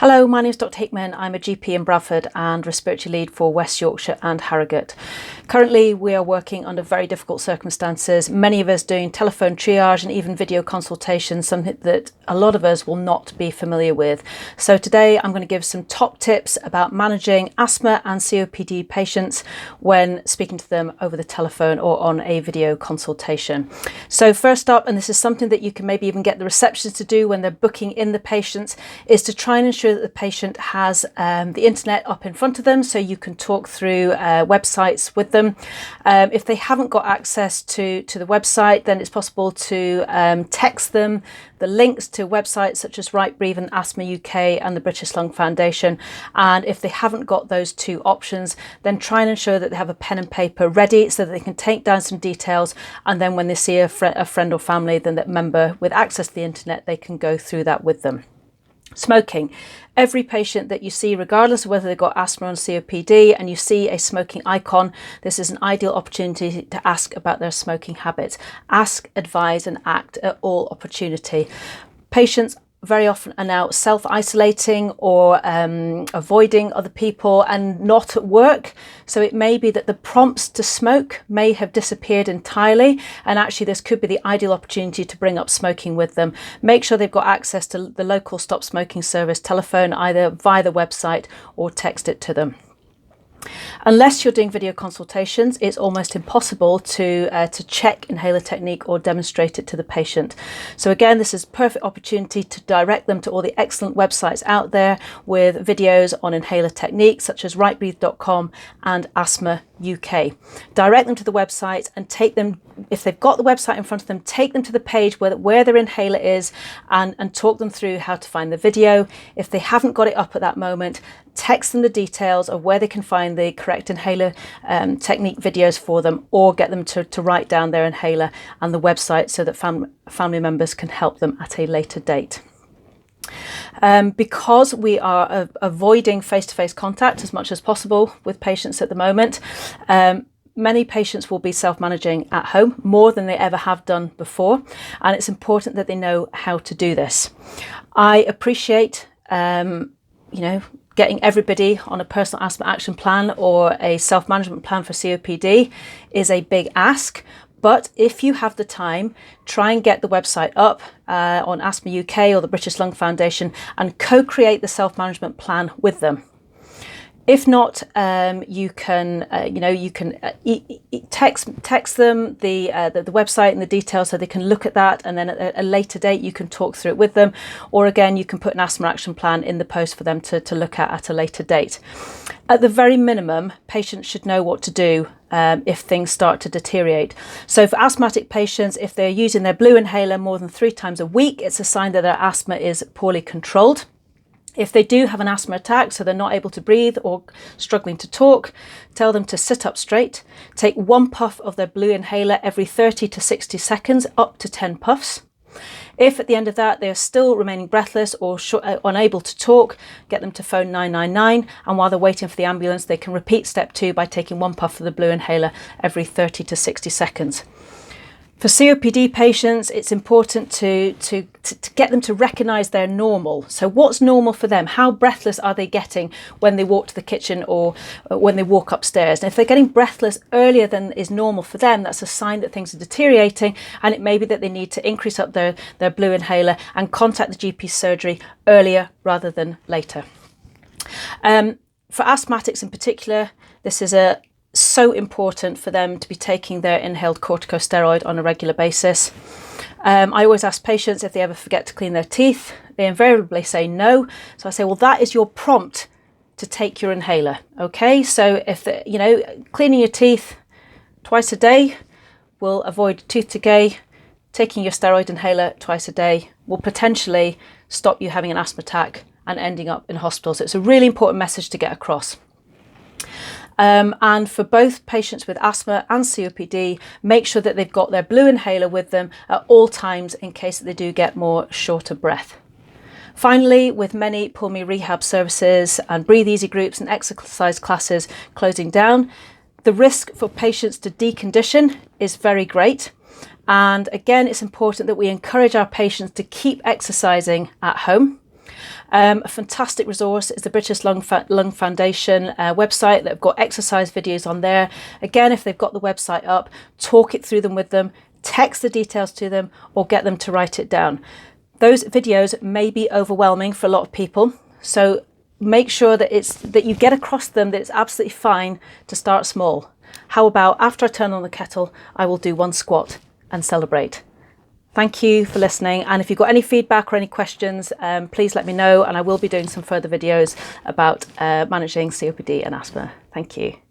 Hello, my name is Dr. Hickman. I'm a GP in Bradford and respiratory lead for West Yorkshire and Harrogate. Currently, we are working under very difficult circumstances, many of us doing telephone triage and even video consultations, something that a lot of us will not be familiar with. So today I'm going to give some top tips about managing asthma and COPD patients when speaking to them over the telephone or on a video consultation. So first up, and this is something that you can maybe even get the receptionist to do when they're booking in the patients, is to try and ensure that the patient has the internet up in front of them so you can talk through websites with them. If they haven't got access to the website, then it's possible to text them the links to websites such as Right Breathe and Asthma UK and the British Lung Foundation. And if they haven't got those two options, then try and ensure that they have a pen and paper ready so that they can take down some details, and then when they see a friend or family, then that member with access to the internet, they can go through that with them. Smoking. Every patient that you see, regardless of whether they've got asthma or COPD, and you see a smoking icon, this is an ideal opportunity to ask about their smoking habits. Ask, advise and act at all opportunity. Patients very often are now self-isolating or avoiding other people and not at work. So it may be that the prompts to smoke may have disappeared entirely, and actually this could be the ideal opportunity to bring up smoking with them. Make sure they've got access to the local stop smoking service telephone, either via the website or text it to them. Unless you're doing video consultations, it's almost impossible to check inhaler technique or demonstrate it to the patient. So again, this is a perfect opportunity to direct them to all the excellent websites out there with videos on inhaler technique, such as rightbreathe.com and Asthma UK. Direct them to the website and take them, if they've got the website in front of them, take them to the page where their inhaler is and talk them through how to find the video. If they haven't got it up at that moment, text them the details of where they can find the correct inhaler technique videos for them, or get them to write down their inhaler and the website so that family members can help them at a later date. Because we are avoiding face-to-face contact as much as possible with patients at the moment, many patients will be self-managing at home more than they ever have done before, and it's important that they know how to do this. I appreciate, getting everybody on a personal asthma action plan or a self-management plan for COPD is a big ask. But if you have the time, try and get the website up on Asthma UK or the British Lung Foundation and co-create the self-management plan with them. If not, you can text them the website and the details so they can look at that, and then at a later date you can talk through it with them. Or again, you can put an asthma action plan in the post for them to look at a later date. At the very minimum, patients should know what to do if things start to deteriorate. So for asthmatic patients, if they're using their blue inhaler more than 3 times a week, it's a sign that their asthma is poorly controlled. If they do have an asthma attack, so they're not able to breathe or struggling to talk, tell them to sit up straight, take 1 puff of their blue inhaler every 30 to 60 seconds, up to 10 puffs. If at the end of that they're still remaining breathless or unable to talk, get them to phone 999, and while they're waiting for the ambulance, they can repeat step 2 by taking 1 puff of the blue inhaler every 30 to 60 seconds. For COPD patients, it's important to get them to recognise their normal. So what's normal for them? How breathless are they getting when they walk to the kitchen or when they walk upstairs? And if they're getting breathless earlier than is normal for them, that's a sign that things are deteriorating, and it may be that they need to increase up their blue inhaler and contact the GP surgery earlier rather than later. For asthmatics in particular, this is so important for them to be taking their inhaled corticosteroid on a regular basis. I always ask patients if they ever forget to clean their teeth. They invariably say no. So I say, well, that is your prompt to take your inhaler. Okay, so if cleaning your teeth twice a day will avoid tooth decay. Taking your steroid inhaler twice a day will potentially stop you having an asthma attack and ending up in hospital. So it's a really important message to get across. And for both patients with asthma and COPD, make sure that they've got their blue inhaler with them at all times in case they do get more short of breath. Finally, with many pulmonary rehab services and breathe easy groups and exercise classes closing down, the risk for patients to decondition is very great. And again, it's important that we encourage our patients to keep exercising at home. A fantastic resource is the British Lung Foundation website. They've got exercise videos on there. Again, if they've got the website up, talk it through them with them, text the details to them, or get them to write it down. Those videos may be overwhelming for a lot of people, so make sure that you get across to them that it's absolutely fine to start small. How about after I turn on the kettle, I will do 1 squat and celebrate. Thank you for listening, and if you've got any feedback or any questions, please let me know, and I will be doing some further videos about managing COPD and asthma. Thank you.